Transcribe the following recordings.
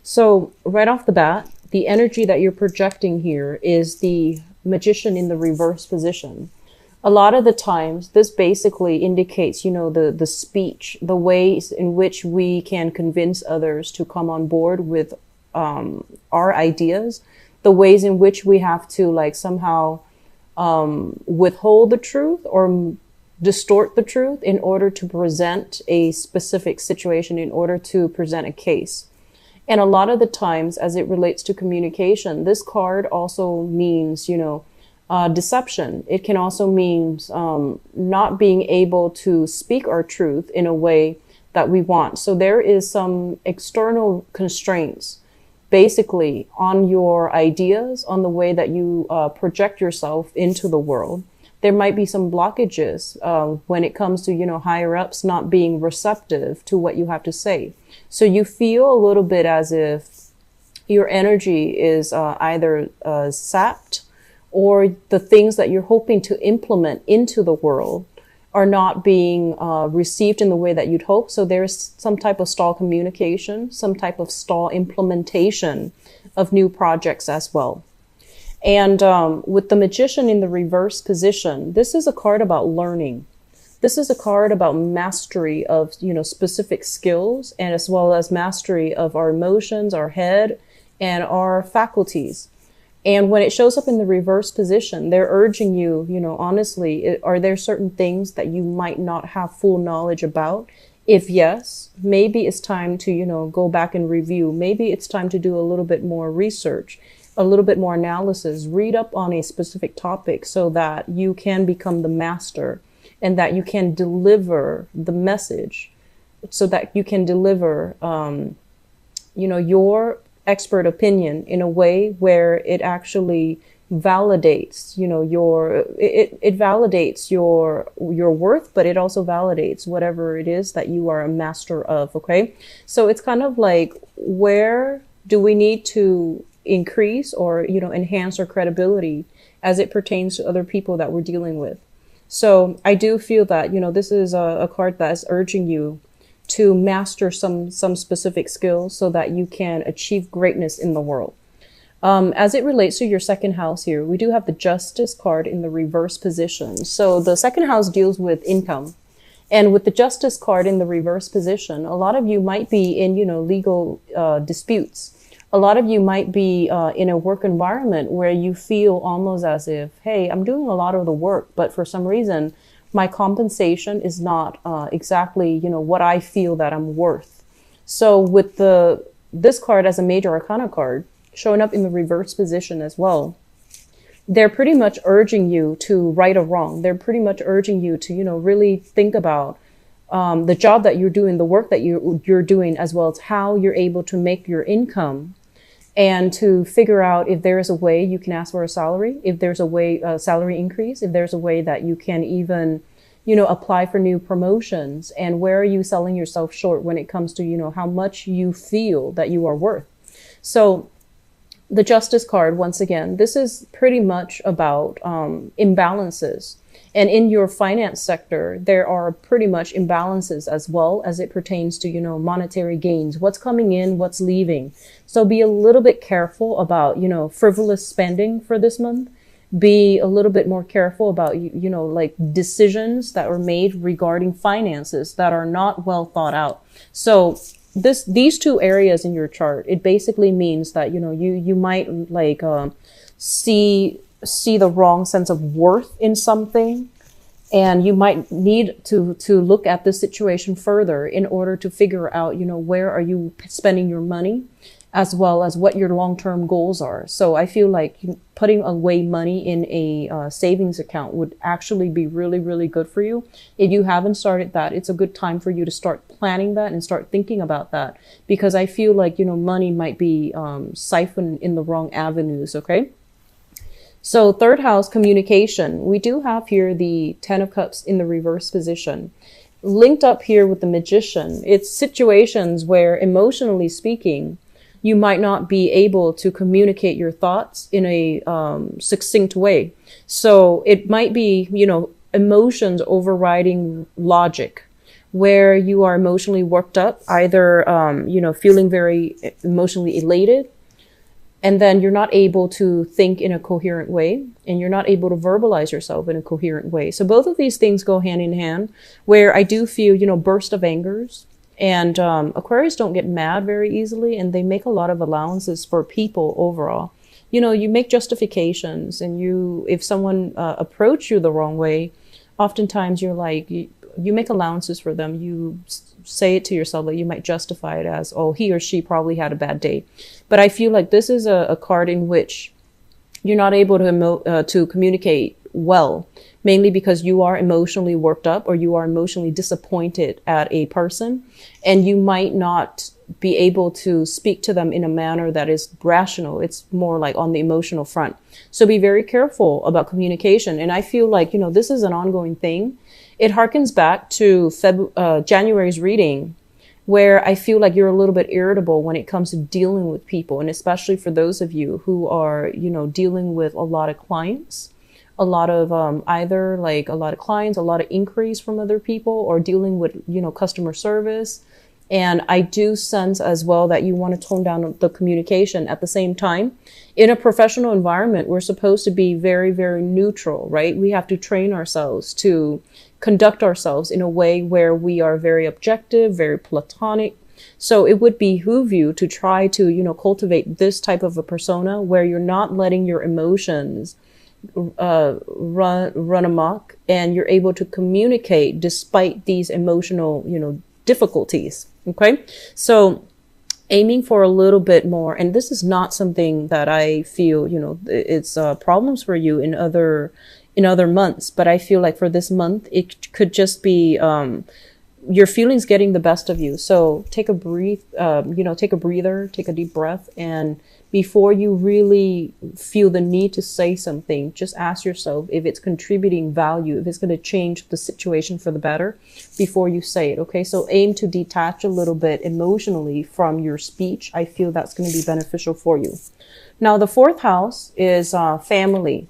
So right off the bat, the energy that you're projecting here is the Magician in the reverse position. A lot of the times, this basically indicates, the speech, the ways in which we can convince others to come on board with our ideas, the ways in which we have to like somehow withhold the truth or distort the truth in order to present a specific situation, in order to present a case. And a lot of the times, as it relates to communication, this card also means, deception. It can also mean not being able to speak our truth in a way that we want. So there is some external constraints, basically, on your ideas, on the way that you project yourself into the world. There might be some blockages when it comes to, higher ups not being receptive to what you have to say. So you feel a little bit as if your energy is either sapped, or the things that you're hoping to implement into the world are not being received in the way that you'd hope. So there's some type of stall communication, some type of stall implementation of new projects as well. And with the Magician in the reverse position, this is a card about learning. This is a card about mastery of, specific skills, and as well as mastery of our emotions, our head, and our faculties. And when it shows up in the reverse position, they're urging you, honestly, are there certain things that you might not have full knowledge about? If yes, maybe it's time to, go back and review. Maybe it's time to do a little bit more research, a little bit more analysis, read up on a specific topic so that you can become the master and that you can deliver the message, so that you can deliver, your expert opinion in a way where it actually validates, it validates your worth, but it also validates whatever it is that you are a master of. Okay. So it's kind of like, where do we need to increase or, enhance our credibility as it pertains to other people that we're dealing with? So I do feel that, this is a card that is urging you to master some specific skills so that you can achieve greatness in the world. As it relates to your second house here, we do have the Justice card in the reverse position. So the second house deals with income. And with the Justice card in the reverse position, a lot of you might be in, legal disputes. A lot of you might be in a work environment where you feel almost as if, hey, I'm doing a lot of the work, but for some reason, my compensation is not exactly, what I feel that I'm worth. So with this card as a major arcana card showing up in the reverse position as well, they're pretty much urging you to right a wrong. They're pretty much urging you to, really think about the job that you're doing, the work that you're doing, as well as how you're able to make your income, and to figure out if there is a way you can ask for a salary, if there's a way, salary increase, if there's a way that you can even, apply for new promotions, and where are you selling yourself short when it comes to, how much you feel that you are worth. So the Justice card, once again, this is pretty much about imbalances. And in your finance sector, there are pretty much imbalances as well as it pertains to, monetary gains, what's coming in, what's leaving. So be a little bit careful about, frivolous spending for this month. Be a little bit more careful about, like decisions that were made regarding finances that are not well thought out. So these two areas in your chart, it basically means that, you might like, see the wrong sense of worth in something, and you might need to look at the situation further in order to figure out, where are you spending your money, as well as what your long-term goals are. So I feel like putting away money in a savings account would actually be really, really good for you. If you haven't started that, it's a good time for you to start planning that and start thinking about that, because I feel like, money might be siphoned in the wrong avenues. Okay. So third house, communication. We do have here the 10 of Cups in the reverse position. Linked up here with the Magician, it's situations where, emotionally speaking, you might not be able to communicate your thoughts in a succinct way. So it might be, emotions overriding logic, where you are emotionally worked up, either, feeling very emotionally elated, and then you're not able to think in a coherent way, and you're not able to verbalize yourself in a coherent way. So both of these things go hand in hand, where I do feel, burst of angers. And Aquarius don't get mad very easily, and they make a lot of allowances for people overall. You make justifications, and if someone approach you the wrong way, oftentimes you're like, you make allowances for them. You say it to yourself that you might justify it as, oh, he or she probably had a bad day. But I feel like this is a card in which you're not able to communicate well, mainly because you are emotionally worked up, or you are emotionally disappointed at a person, and you might not be able to speak to them in a manner that is rational. It's more like on the emotional front. So be very careful about communication. And I feel like, this is an ongoing thing. It harkens back to January's reading, where I feel like you're a little bit irritable when it comes to dealing with people. And especially for those of you who are, dealing with a lot of clients, a lot of either like a lot of clients, a lot of inquiries from other people, or dealing with, customer service. And I do sense as well that you want to tone down the communication. At the same time, in a professional environment, we're supposed to be very, very neutral, right? We have to train ourselves to conduct ourselves in a way where we are very objective, very platonic. So it would behoove you to try to, cultivate this type of a persona where you're not letting your emotions run amok, and you're able to communicate despite these emotional, difficulties. Okay. So aiming for a little bit more, and this is not something that I feel, it's problems for you in other months, but I feel like for this month, it could just be, your feelings getting the best of you. So take a take a breather, take a deep breath. And before you really feel the need to say something, just ask yourself if it's contributing value, if it's going to change the situation for the better before you say it. Okay. So aim to detach a little bit emotionally from your speech. I feel that's going to be beneficial for you. Now, the fourth house is family.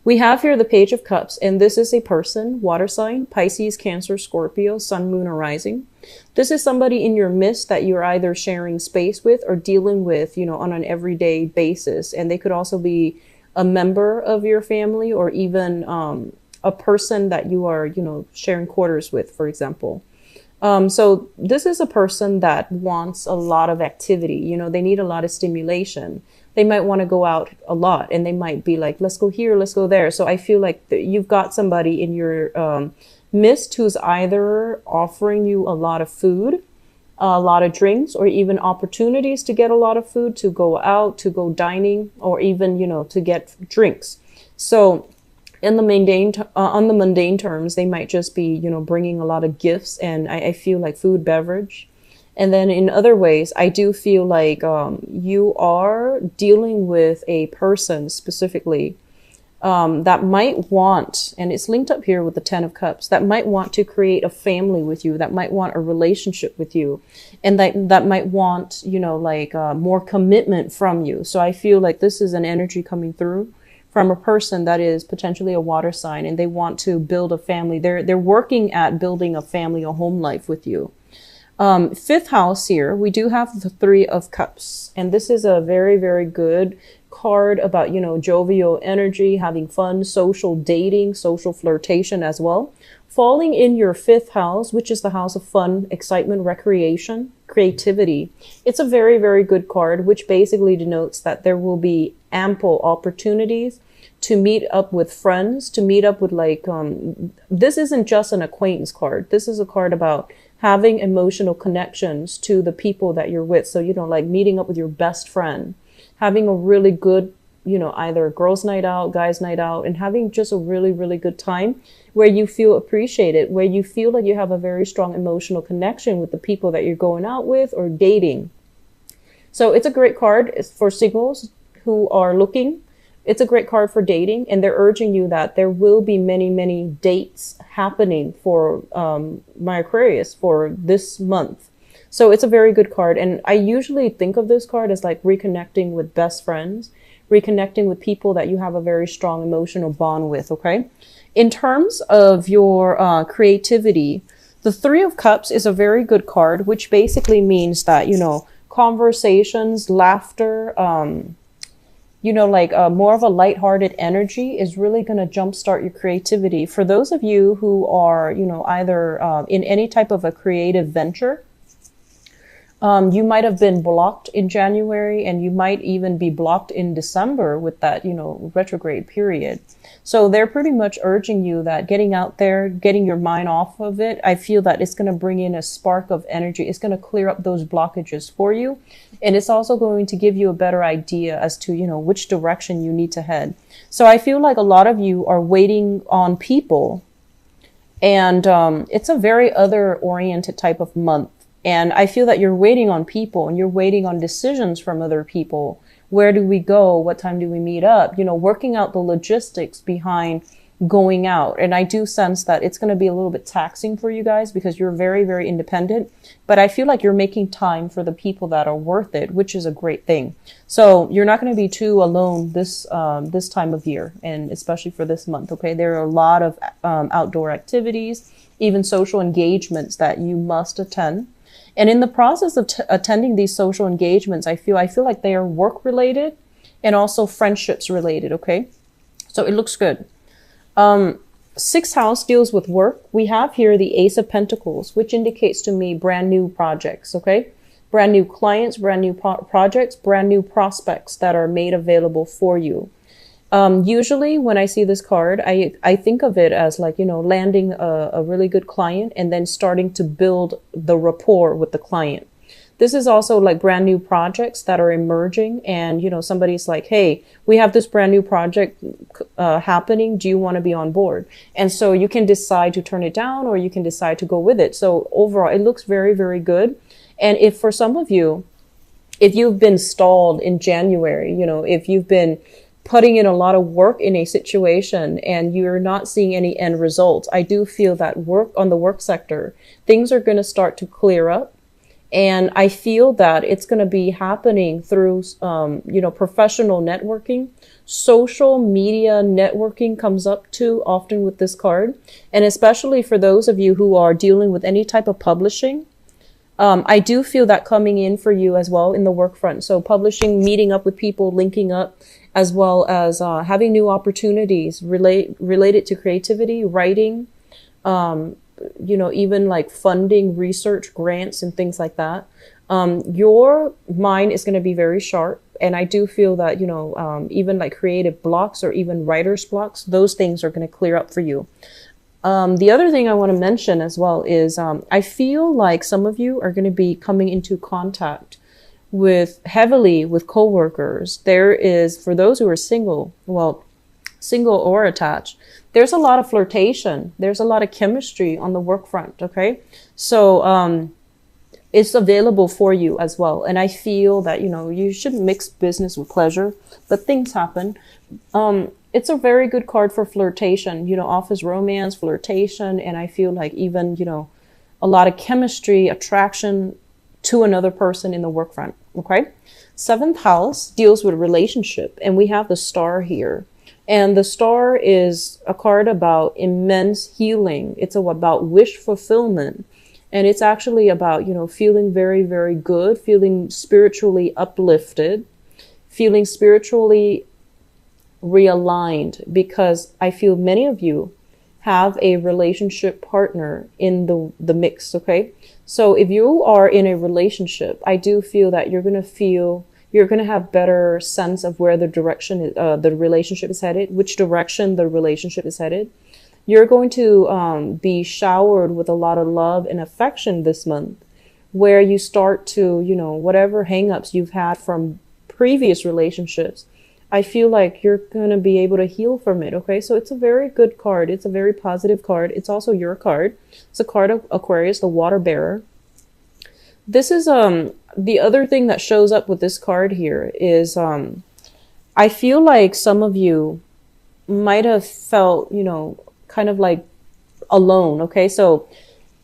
We have here the Page of Cups, and this is a person, water sign, Pisces, Cancer, Scorpio, Sun, Moon, or Rising. This is somebody in your midst that you're either sharing space with or dealing with, on an everyday basis. And they could also be a member of your family, or even a person that you are, sharing quarters with, for example. So this is a person that wants a lot of activity. They need a lot of stimulation. They might want to go out a lot, and they might be like, let's go here, let's go there. So I feel like you've got somebody in your midst who's either offering you a lot of food, a lot of drinks, or even opportunities to get a lot of food, to go out, to go dining, or even, to get drinks. So in the on the mundane terms, they might just be, bringing a lot of gifts, and I feel like food, beverage. And then in other ways, I do feel like you are dealing with a person specifically that might want, and it's linked up here with the 10 of Cups, that might want to create a family with you, that might want a relationship with you, and that might want, more commitment from you. So I feel like this is an energy coming through from a person that is potentially a water sign, and they want to build a family. They're working at building a family, a home life with you. Fifth house here, we do have the 3 of Cups, and this is a very, very good card about, jovial energy, having fun, social dating, social flirtation as well. Falling in your 5th house, which is the house of fun, excitement, recreation, creativity. It's a very, very good card, which basically denotes that there will be ample opportunities to meet up with friends, to meet up with this isn't just an acquaintance card. This is a card about having emotional connections to the people that you're with. So, meeting up with your best friend, having a really good, either girls' night out, guys' night out, and having just a really, really good time where you feel appreciated, where you feel like you have a very strong emotional connection with the people that you're going out with or dating. So it's a great card. It's for singles who are looking. It's a great card for dating, and they're urging you that there will be many, many dates happening for my Aquarius for this month. So it's a very good card. And I usually think of this card as like reconnecting with best friends, reconnecting with people that you have a very strong emotional bond with. Okay. In terms of your creativity, The Three of Cups is a very good card, which basically means that, you know, conversations, laughter, you know, like more of a lighthearted energy is really going to jumpstart your creativity. For those of you who are, you know, either in any type of a creative venture, you might have been blocked in January, and you might even be blocked in December with that, you know, retrograde period. So they're pretty much urging you that getting out there, getting your mind off of it, I feel that it's going to bring in a spark of energy. It's going to clear up those blockages for you. And it's also going to give you a better idea as to, you know, which direction you need to head. So I feel like a lot of you are waiting on people, and it's a very other-oriented type of month. And I feel that you're waiting on people, and you're waiting on decisions from other people. Where do we go? What time do we meet up? You know, working out the logistics behind going out. And I do sense that it's going to be a little bit taxing for you guys because you're very, very independent. But I feel like you're making time for the people that are worth it, which is a great thing. So you're not going to be too alone this time of year, and especially for this month. Okay, there are a lot of outdoor activities, even social engagements that you must attend. And in the process of attending these social engagements, I feel like they are work related and also friendships related. Okay, so it looks good. Sixth house deals with work. We have here the Ace of Pentacles, which indicates to me brand new projects. Okay, brand new clients, brand new projects, brand new prospects that are made available for you. Usually when I see this card, I think of it as like, you know, landing a really good client and then starting to build the rapport with the client. This is also like brand new projects that are emerging, and, you know, somebody's like, hey, we have this brand new project happening. Do you want to be on board? And so you can decide to turn it down, or you can decide to go with it. So overall, it looks very, very good. And if for some of you, if you've been stalled in January, you know, if you've been putting in a lot of work in a situation and you're not seeing any end results, I do feel that on the work sector, things are going to start to clear up. And I feel that it's going to be happening through, you know, professional networking. Social media networking comes up too often with this card. And especially for those of you who are dealing with any type of publishing, I do feel that coming in for you as well in the work front. So publishing, meeting up with people, linking up, as well as having new opportunities related to creativity, writing, you know, even like funding, research, grants, and things like that. Your mind is going to be very sharp. And I do feel that, you know, even like creative blocks or even writer's blocks, those things are going to clear up for you. The other thing I want to mention as well is I feel like some of you are going to be coming into contact heavily with coworkers. There is, for those who are single, well, single or attached, there's a lot of flirtation. There's a lot of chemistry on the work front. Okay. So, it's available for you as well. And I feel that, you know, you shouldn't mix business with pleasure, but things happen. It's a very good card for flirtation, you know, office romance, flirtation. And I feel like even, you know, a lot of chemistry, attraction to another person in the work front. Okay. Seventh house deals with relationship, and we have the Star here. And the Star is a card about immense healing. It's about wish fulfillment. And it's actually about, you know, feeling very, very good, feeling spiritually uplifted, feeling spiritually realigned, because I feel many of you have a relationship partner in the mix. Okay. So if you are in a relationship, I do feel that you're going to have better sense of where the direction, the relationship is headed, which direction the relationship is headed. You're going to be showered with a lot of love and affection this month, where you start to, you know, whatever hangups you've had from previous relationships, I feel like you're going to be able to heal from it. Okay. So it's a very good card. It's a very positive card. It's also your card. It's a card of Aquarius, the water bearer. This is, the other thing that shows up with this card here is, I feel like some of you might have felt, you know, kind of like alone. Okay. So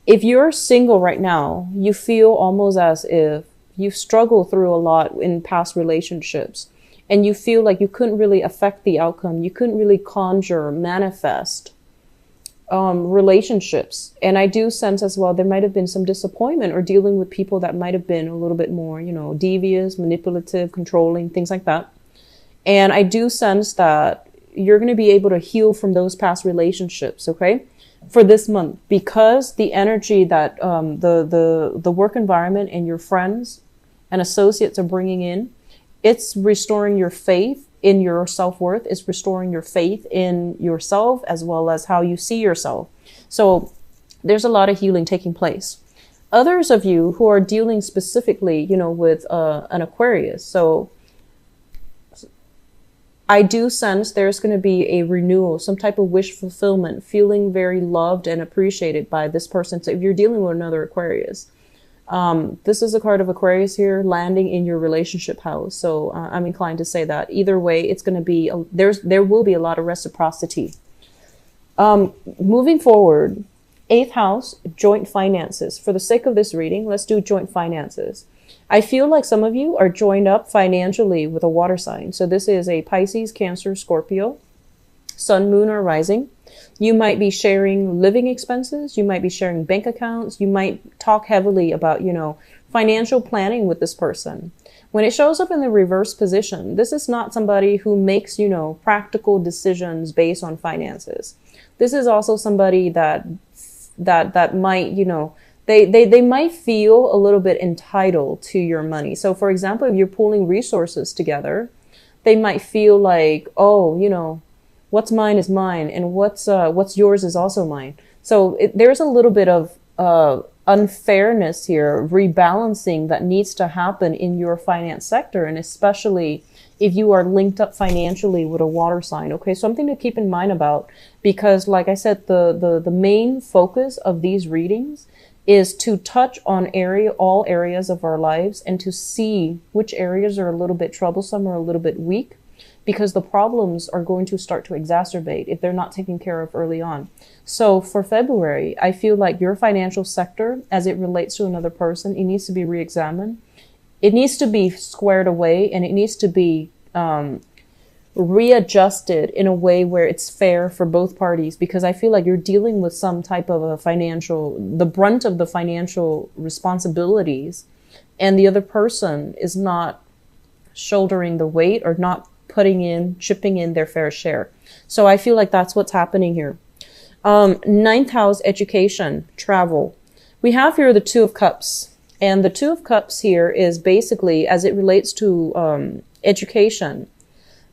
if you're single right now, you feel almost as if you've struggled through a lot in past relationships, and you feel like you couldn't really affect the outcome. You couldn't really conjure, manifest relationships. And I do sense as well, there might have been some disappointment or dealing with people that might have been a little bit more, you know, devious, manipulative, controlling, things like that. And I do sense that you're going to be able to heal from those past relationships, okay, for this month, because the energy that the work environment and your friends and associates are bringing in, it's restoring your faith in your self-worth, is restoring your faith in yourself as well as how you see yourself. So there's a lot of healing taking place. Others of you who are dealing specifically, you know, with an Aquarius. So I do sense there's going to be a renewal, some type of wish fulfillment, feeling very loved and appreciated by this person. So if you're dealing with another Aquarius, this is a card of Aquarius here landing in your relationship house. So I'm inclined to say that either way, it's going to be, there will be a lot of reciprocity. Moving forward, 8th house, joint finances. For the sake of this reading, let's do joint finances. I feel like some of you are joined up financially with a water sign. So this is a Pisces, Cancer, Scorpio, Sun, Moon, or Rising. You might be sharing living expenses. You might be sharing bank accounts. You might talk heavily about, you know, financial planning with this person. When it shows up in the reverse position, this is not somebody who makes, you know, practical decisions based on finances. This is also somebody that might, you know, they might feel a little bit entitled to your money. So for example, if you're pooling resources together, they might feel like, oh, you know, what's mine is mine, and what's yours is also mine. So there's a little bit of unfairness here, rebalancing that needs to happen in your finance sector, and especially if you are linked up financially with a water sign. Okay, something to keep in mind about, because like I said, the main focus of these readings is to touch on all areas of our lives and to see which areas are a little bit troublesome or a little bit weak, because the problems are going to start to exacerbate if they're not taken care of early on. So for February, I feel like your financial sector, as it relates to another person, it needs to be re-examined. It needs to be squared away, and it needs to be readjusted in a way where it's fair for both parties, because I feel like you're dealing with some type of the brunt of the financial responsibilities, and the other person is not shouldering the weight or not chipping in their fair share. So I feel like that's what's happening here. 9th house, education, travel. We have here the 2 of Cups, and the 2 of Cups here is basically, as it relates to education,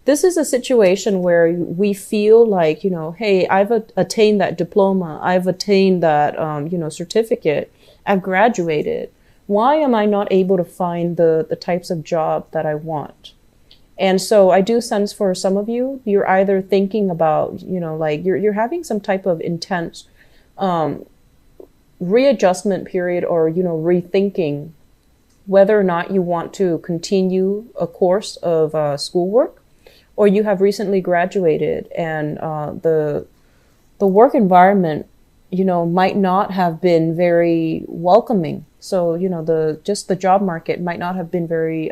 this is a situation where we feel like, you know, hey, I've attained that diploma. I've attained that, you know, certificate. I've graduated. Why am I not able to find the types of job that I want? And so I do sense for some of you, you're either thinking about, you know, like you're having some type of intense readjustment period, or, you know, rethinking whether or not you want to continue a course of schoolwork, or you have recently graduated and the work environment, you know, might not have been very welcoming. So, you know, the job market might not have been very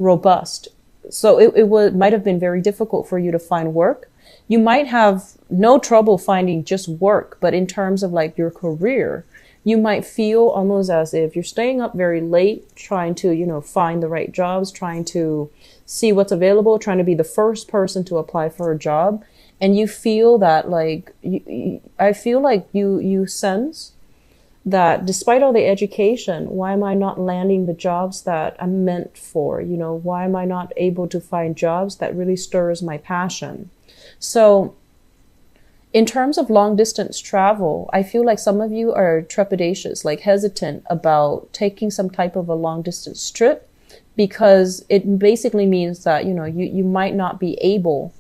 robust. So it might have been very difficult for you to find work. You might have no trouble finding just work, but in terms of like your career, you might feel almost as if you're staying up very late, trying to, you know, find the right jobs, trying to see what's available, trying to be the first person to apply for a job. And you feel that like, I feel like you sense that despite all the education, why am I not landing the jobs that I'm meant for? You know, why am I not able to find jobs that really stirs my passion? So in terms of long distance travel, I feel like some of you are trepidatious, like hesitant about taking some type of a long distance trip, because it basically means that, you know, you might not be able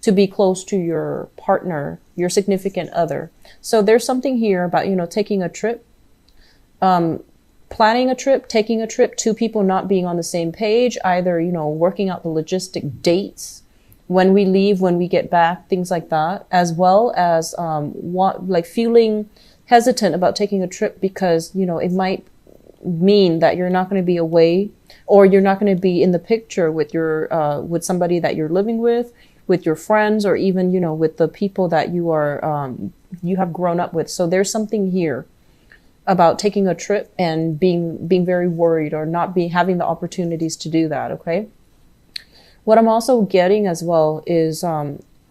to be close to your partner, your significant other. So there's something here about, you know, taking a trip, planning a trip, taking a trip, 2 people not being on the same page, either, you know, working out the logistic dates, when we leave, when we get back, things like that, as well as feeling hesitant about taking a trip because, you know, it might mean that you're not going to be away, or you're not going to be in the picture with with somebody that you're living with your friends, or even, you know, with the people that you are you have grown up with. So there's something here about taking a trip and being very worried or not having the opportunities to do that. Okay. What I'm also getting as well is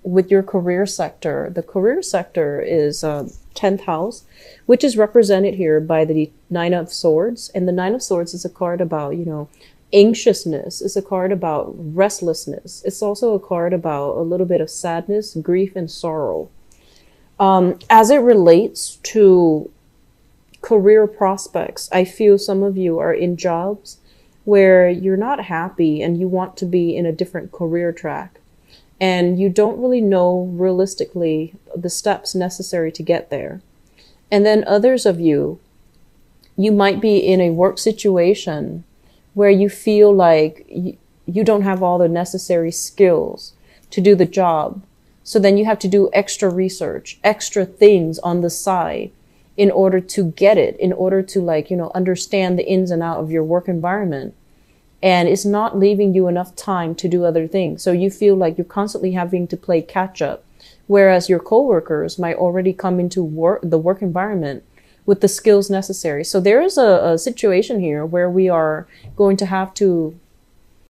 with your career sector. The career sector is 10th house, which is represented here by the Nine of Swords. And the Nine of Swords is a card about, you know, anxiousness. It's a card about restlessness. It's also a card about a little bit of sadness, grief, and sorrow. As it relates to career prospects, I feel some of you are in jobs where you're not happy and you want to be in a different career track. And you don't really know realistically the steps necessary to get there. And then others of you, you might be in a work situation where you feel like you don't have all the necessary skills to do the job. So then you have to do extra research, extra things on the side in order to get it, in order to, like, you know, understand the ins and outs of your work environment. And it's not leaving you enough time to do other things. So you feel like you're constantly having to play catch up, whereas your coworkers might already come into the work environment with the skills necessary. So there is a situation here where we are going to have to